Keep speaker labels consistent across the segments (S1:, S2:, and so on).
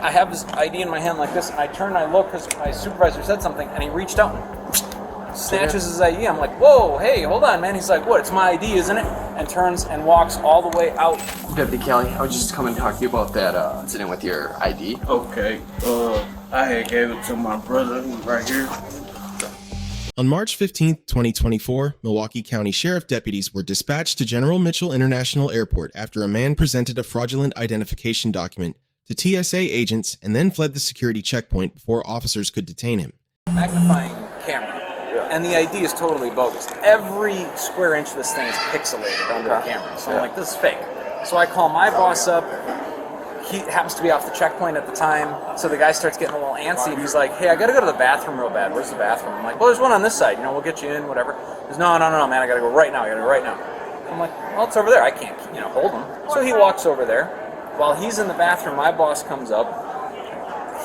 S1: I have this ID in my hand like this, and I turn and I look because my supervisor said something, and he reached out and snatches his ID. I'm like, whoa, hey, hold on, man. He's like, what, it's my ID, isn't it? And turns and walks all the way out.
S2: Deputy Kelly, I was just coming to talk to you about that incident with your ID.
S3: Okay, I had gave it to my brother who's right here.
S4: On March 15, 2024, Milwaukee County Sheriff deputies were dispatched to General Mitchell International Airport after a man presented a fraudulent identification document to TSA agents and then fled the security checkpoint before officers could detain him.
S1: Magnifying camera, and the ID is totally bogus. Every square inch of this thing is pixelated under the camera, so I'm like, this is fake. So I call my boss up. He happens to be off the checkpoint at the time, so the guy starts getting a little antsy, and he's like, hey, I gotta go to the bathroom real bad. Where's the bathroom? I'm like, well, there's one on this side, we'll get you in, whatever. He goes, no, man, I gotta go right now, I'm like, well, it's over there, I can't, hold him. So he walks over there. While he's in the bathroom, my boss comes up.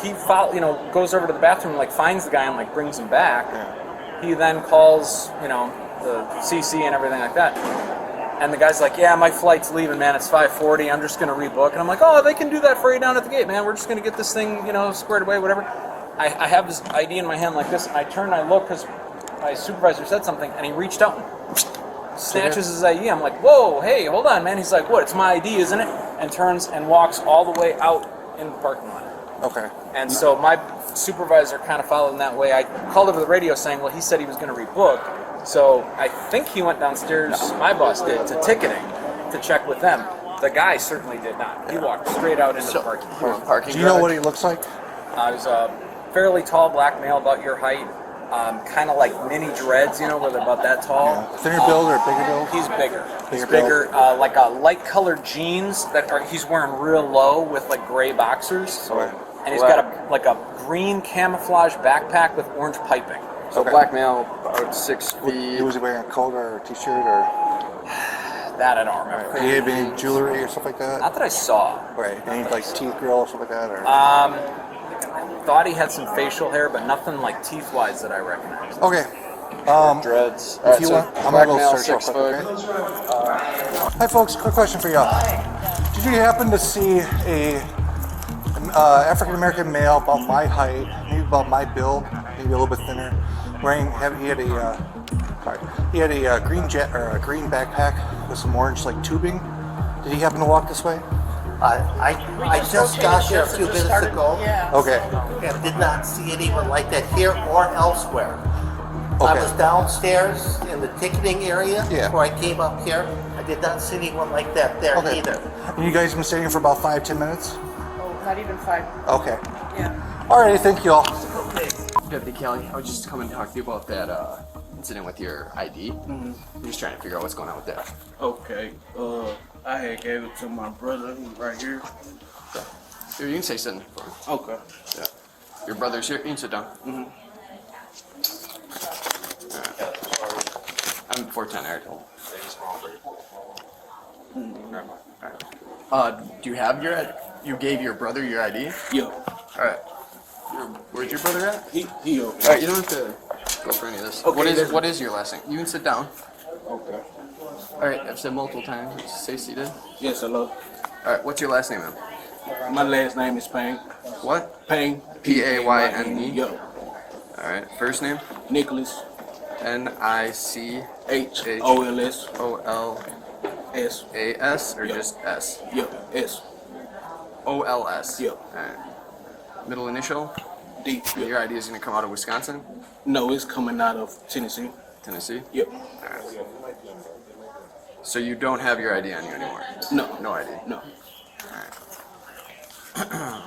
S1: He goes over to the bathroom, finds the guy and brings him back. Yeah. He then calls, the CC and everything like that. And the guy's like, yeah, my flight's leaving, man. It's 5:40. I'm just going to rebook. And I'm like, oh, they can do that for you down at the gate, man. We're just going to get this thing, squared away, whatever. I have this ID in my hand like this, and I turn and I look because my supervisor said something, and he reached out and snatches his ID. I'm like, whoa, hey, hold on, man. He's like, what, it's my ID, isn't it? And turns and walks all the way out in the parking lot.
S5: Okay.
S1: And so my supervisor kind of followed in that way. I called over the radio saying, well, he said he was going to rebook. So I think he went downstairs, my boss did, to ticketing to check with them. The guy certainly did not. He walked straight out into the parking lot.
S5: Do you know what he looks like?
S1: He's a fairly tall black male, about your height. Kind of like mini dreads, where they're about that tall.
S5: Yeah. Thinner build or bigger build?
S1: He's bigger. He's bigger. Like a light colored jeans he's wearing real low with gray boxers.
S5: Okay.
S1: And he's got a green camouflage backpack with orange piping.
S2: So black male, about 6 feet.
S5: Was he wearing a coat or a t-shirt or?
S1: That I don't remember.
S5: Did he have any jewelry or stuff like that?
S1: Not that I saw.
S5: Right. Any teeth grill or something like that? Or?
S1: Thought he had some facial hair, but nothing teeth-wise that I recognized.
S5: Okay.
S2: Dreads.
S5: If you want, I'm
S2: black
S5: gonna
S2: male,
S5: go search
S2: 6
S5: real
S2: foot.
S5: quick, okay? Hi, folks. Quick question for y'all. Did you happen to see a African American male about my height, maybe about my build, maybe a little bit thinner, he had a green green backpack with some orange tubing? Did he happen to walk this way?
S6: I just got here a few minutes ago.
S7: Yeah.
S5: Okay.
S6: And did not see anyone like that here or elsewhere.
S5: Okay.
S6: I was downstairs in the ticketing area
S5: Yeah.
S6: before I came up here. I did not see anyone like that there
S5: Okay.
S6: either.
S5: And you guys have been staying here for about 5-10 minutes?
S7: Oh, not even 5.
S5: Okay.
S7: Yeah.
S5: Alrighty, thank you all.
S2: Deputy Kelly, I was just coming to talk to you about that incident with your ID. I'm just trying to figure out what's going on with that.
S3: Okay, I had gave it to my brother who's right here.
S2: Here, you can say something.
S3: Okay.
S2: Yeah. Your brother's here. You can sit down. I'm 410, Eric. Do you have you gave your brother your ID?
S3: Yeah.
S2: Alright. Where's your brother at?
S3: He over.
S2: Alright, you don't have to go for any of this.
S3: Okay,
S2: What is your last name? You can sit down.
S3: Okay.
S2: Alright, I've said multiple times. Just stay seated.
S3: Yes, hello.
S2: Alright, what's your last name then?
S3: My last name is Payne.
S2: What?
S3: Payne.
S2: P-A-Y-N-E?
S3: Yep.
S2: Alright, first name?
S3: Nicholas.
S2: N-I-C
S3: H-O-L-S.
S2: O-L-A-S
S3: S.
S2: or
S3: Yep.
S2: just S?
S3: Yep. S.
S2: O-L-S?
S3: Yep.
S2: Alright. Middle initial?
S3: D. Yep.
S2: Your ID is going to come out of Wisconsin?
S3: No, it's coming out of Tennessee.
S2: Tennessee?
S3: Yep.
S2: Alright. So you don't have your ID on you anymore?
S3: No.
S2: No ID?
S3: No.
S2: Alright.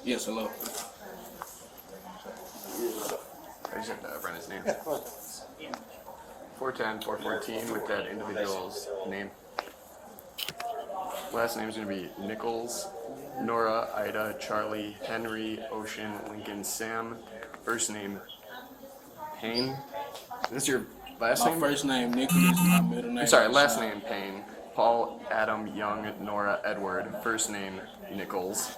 S3: Yes, hello.
S2: I just have to run his name. 410, 414 with that individual's name. Last name is going to be Nichols, Nora, Ida, Charlie, Henry, Ocean, Lincoln, Sam. First name, Payne. Is this your last
S3: My
S2: name?
S3: first name Nicholas. My middle name.
S2: I'm sorry, last
S3: Sean.
S2: name Payne. Paul, Adam, Young, Nora, Edward. First name Nichols,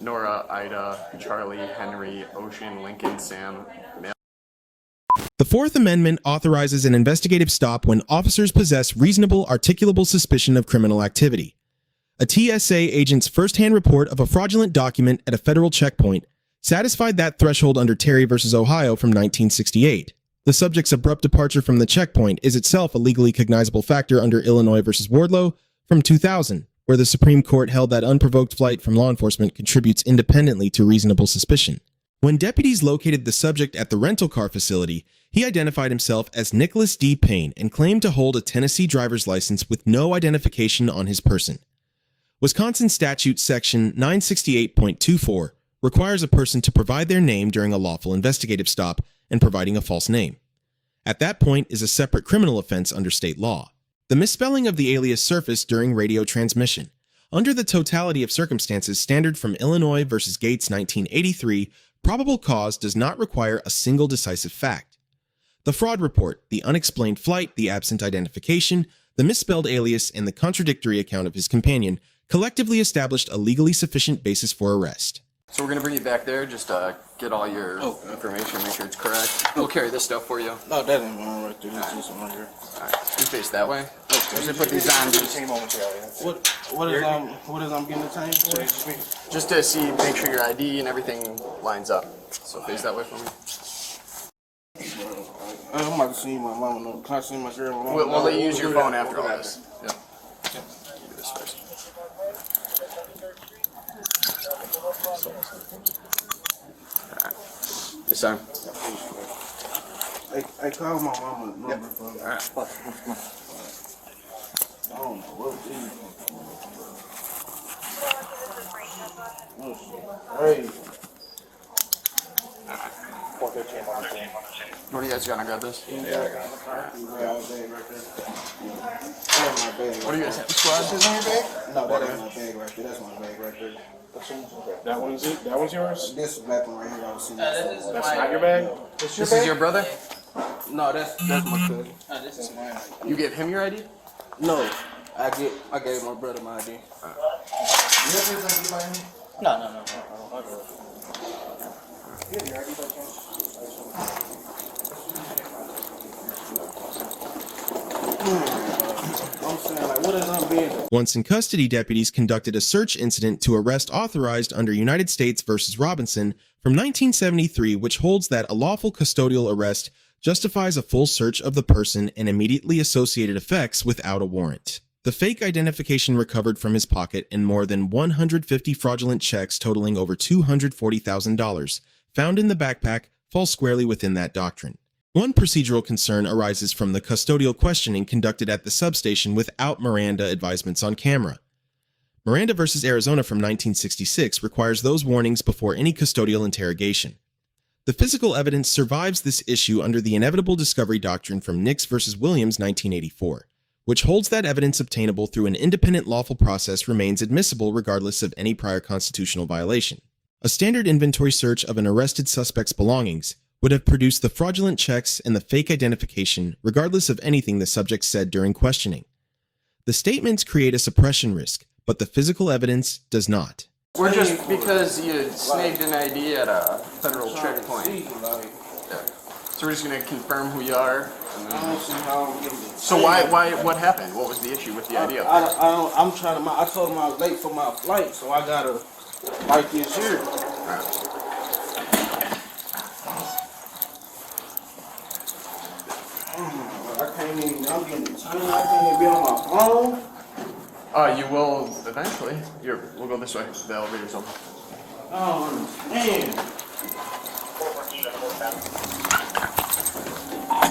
S2: Nora, Ida, Charlie, Henry, Ocean, Lincoln, Sam.
S4: The Fourth Amendment authorizes an investigative stop when officers possess reasonable articulable suspicion of criminal activity. A TSA agent's first-hand report of a fraudulent document at a federal checkpoint satisfied that threshold under Terry v. Ohio from 1968. The subject's abrupt departure from the checkpoint is itself a legally cognizable factor under Illinois v. Wardlow from 2000, where the Supreme Court held that unprovoked flight from law enforcement contributes independently to reasonable suspicion. When deputies located the subject at the rental car facility, he identified himself as Nicholas D. Payne and claimed to hold a Tennessee driver's license with no identification on his person. Wisconsin Statute Section 968.24 requires a person to provide their name during a lawful investigative stop and providing a false name. At that point is a separate criminal offense under state law. The misspelling of the alias surfaced during radio transmission. Under the totality of circumstances standard from Illinois v. Gates 1983, probable cause does not require a single decisive fact. The fraud report, the unexplained flight, the absent identification, the misspelled alias, and the contradictory account of his companion collectively established a legally sufficient basis for arrest.
S2: So we're gonna bring you back there, just get all your information, make sure it's correct. We'll carry this stuff for you.
S3: No, that ain't one right there. This is one right here.
S2: Alright, you face that way.
S3: Okay.
S2: Just put these on,
S3: What is I'm getting the time for?
S2: just to see, make sure your ID and everything lines up. So face that way for me.
S3: I'm about to see my mama. Can I see my girl? My mama?
S2: We'll let you use your phone after all this. Yep. Do this first. Yes, sir.
S3: I call my mama number for me.
S2: Alright.
S3: I don't know what it is. Hey.
S2: What do you guys gonna grab this?
S3: Yeah, I got my bag right there. That's my bag.
S2: What do you guys have? Squads in your bag?
S3: No, that ain't my bag right there. That's my bag right there.
S8: That one's it? That one's yours?
S3: This black one right here, I was seeing.
S8: That's not your bag?
S2: This is your brother?
S3: No, that's my cousin.
S7: This is mine.
S2: You gave him your ID?
S3: No, I gave my brother my ID.
S7: No.
S3: I'm saying, like, what is I'm being?
S4: Once in custody, deputies conducted a search incident to arrest authorized under United States v. Robinson from 1973, which holds that a lawful custodial arrest justifies a full search of the person and immediately associated effects without a warrant. The fake identification recovered from his pocket and more than 150 fraudulent checks totaling over $240,000 found in the backpack fall squarely within that doctrine. One procedural concern arises from the custodial questioning conducted at the substation without Miranda advisements on camera. Miranda v. Arizona from 1966 requires those warnings before any custodial interrogation. The physical evidence survives this issue under the inevitable discovery doctrine from Nix v. Williams 1984, which holds that evidence obtainable through an independent lawful process remains admissible regardless of any prior constitutional violation. A standard inventory search of an arrested suspect's belongings would have produced the fraudulent checks and the fake identification regardless of anything the subject said during questioning. The statements create a suppression risk, but the physical evidence does not.
S2: We're just because you snagged an ID at a federal checkpoint. Yeah. So we're just gonna confirm who you are. And then... So what happened? What was the issue with the ID?
S3: I'm trying to. I told him I was late for my flight, so I gotta write this here. I can't even. I'm getting tired. I can't even be on my phone.
S2: You will eventually. We'll go this way. The elevator's open.
S3: I don't understand.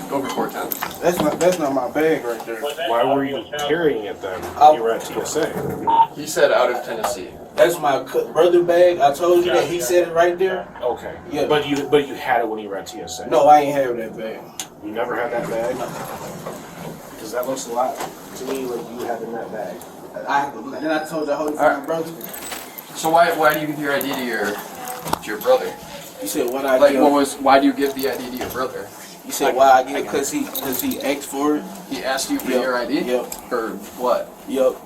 S2: Go for 410.
S3: That's not my bag right there.
S8: Why were you carrying it then? You were at TSA.
S2: He said out of Tennessee.
S3: That's my brother bag. I told you that. He said it right there.
S8: Okay.
S3: Yeah.
S8: But you had it when you were at TSA.
S3: No, I ain't have that bag.
S8: You never had that bag? Because that looks a lot to me like you had in that bag.
S3: Then I told the whole time, brother.
S2: So why do you give your ID to your brother?
S3: You said what I
S2: Like
S3: give.
S2: why do you give the ID to your brother?
S3: You said why I give it? Because he asked for it.
S2: He asked you for
S3: Yep.
S2: your ID?
S3: Yep.
S2: For what?
S3: Yup.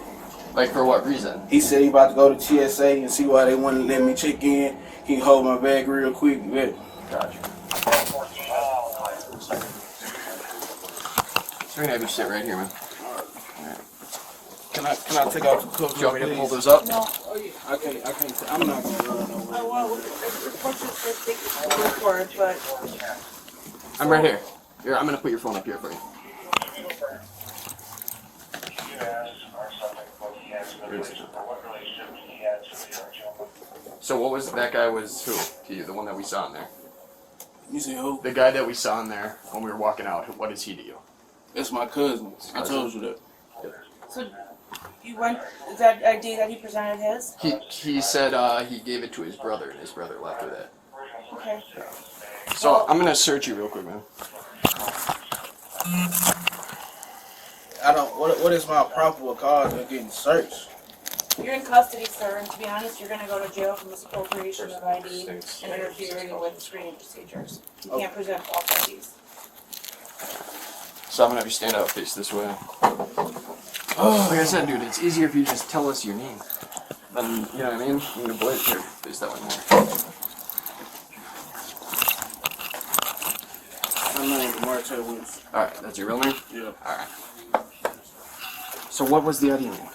S2: Like for what reason?
S3: He said he about to go to TSA and see why they wouldn't let me check in. He can hold my bag real quick. Yeah.
S2: Gotcha. So we're gonna have you sit right here, man. Alright.
S3: Can I take off the clothes?
S2: Do you want me to pull those up?
S7: No.
S3: I can't. I'm not gonna run over.
S7: Oh, well, unfortunately, they record, but
S2: I'm right here. Here, I'm gonna put your phone up here for you. So what was that guy was who to you? The one that we saw in there?
S3: You see who?
S2: The guy that we saw in there when we were walking out. What is he to you?
S3: That's my cousin. I told you that.
S7: so you went. Is that ID that he presented his?
S2: He said he gave it to his brother, and his brother left with it.
S7: Okay.
S2: So I'm gonna search you real quick, man.
S3: I don't. What is my probable cause of getting searched?
S7: You're in custody, sir, and to be honest, you're going to go to jail for misappropriation of ID and interfering with screening procedures. You can't present false IDs.
S2: So I'm gonna have you stand up, face this way. Like I said, dude, it's easier if you just tell us your name. Then, you know what I mean? I'm gonna blade here. Face that way more.
S3: My name is Martel Williams.
S2: Alright, that's your real name?
S3: Yeah.
S2: Alright. So what was the ID name?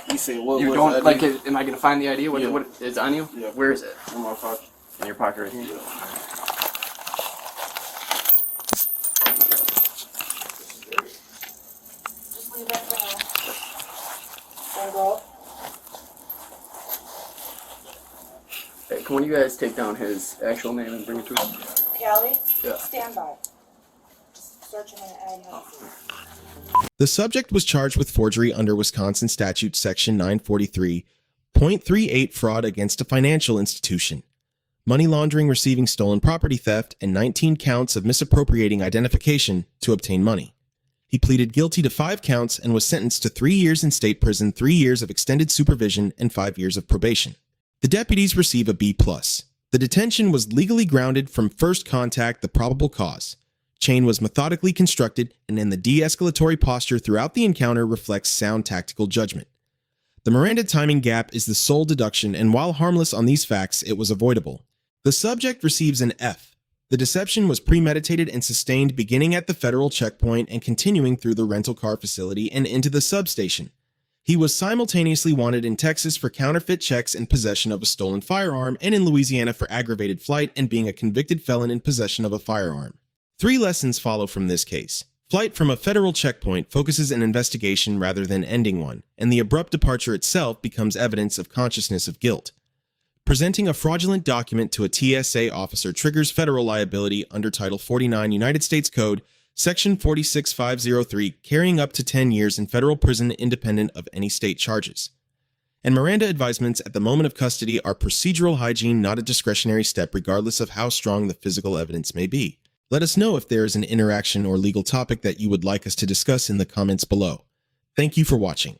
S3: You say what?
S2: You
S3: was
S2: don't,
S3: the
S2: like,
S3: ID?
S2: am I gonna find the ID? What,
S3: Yeah.
S2: what is on you?
S3: Yeah.
S2: Where is it?
S3: In my pocket.
S2: In your pocket right here?
S3: Yeah.
S7: Just leave that for now. Wanna go?
S2: Hey, can one of you guys take down his actual name and bring it to us?
S7: Callie?
S2: Yeah.
S7: Stand by. Just search him and add him.
S4: The subject was charged with forgery under Wisconsin Statute Section 943.38 fraud against a financial institution, money laundering, receiving stolen property theft, and 19 counts of misappropriating identification to obtain money. He pleaded guilty to 5 counts and was sentenced to 3 years in state prison, 3 years of extended supervision, and 5 years of probation. The deputies receive a B+. The detention was legally grounded from first contact, the probable cause. Chain was methodically constructed, and in the de-escalatory posture throughout the encounter reflects sound tactical judgment. The Miranda timing gap is the sole deduction, and while harmless on these facts, it was avoidable. The subject receives an F. The deception was premeditated and sustained beginning at the federal checkpoint and continuing through the rental car facility and into the substation. He was simultaneously wanted in Texas for counterfeit checks and possession of a stolen firearm, and in Louisiana for aggravated flight and being a convicted felon in possession of a firearm. 3 lessons follow from this case. Flight from a federal checkpoint focuses an investigation rather than ending one, and the abrupt departure itself becomes evidence of consciousness of guilt. Presenting a fraudulent document to a TSA officer triggers federal liability under Title 49 United States Code, Section 46503, carrying up to 10 years in federal prison independent of any state charges. And Miranda advisements at the moment of custody are procedural hygiene, not a discretionary step regardless of how strong the physical evidence may be. Let us know if there is an interaction or legal topic that you would like us to discuss in the comments below. Thank you for watching.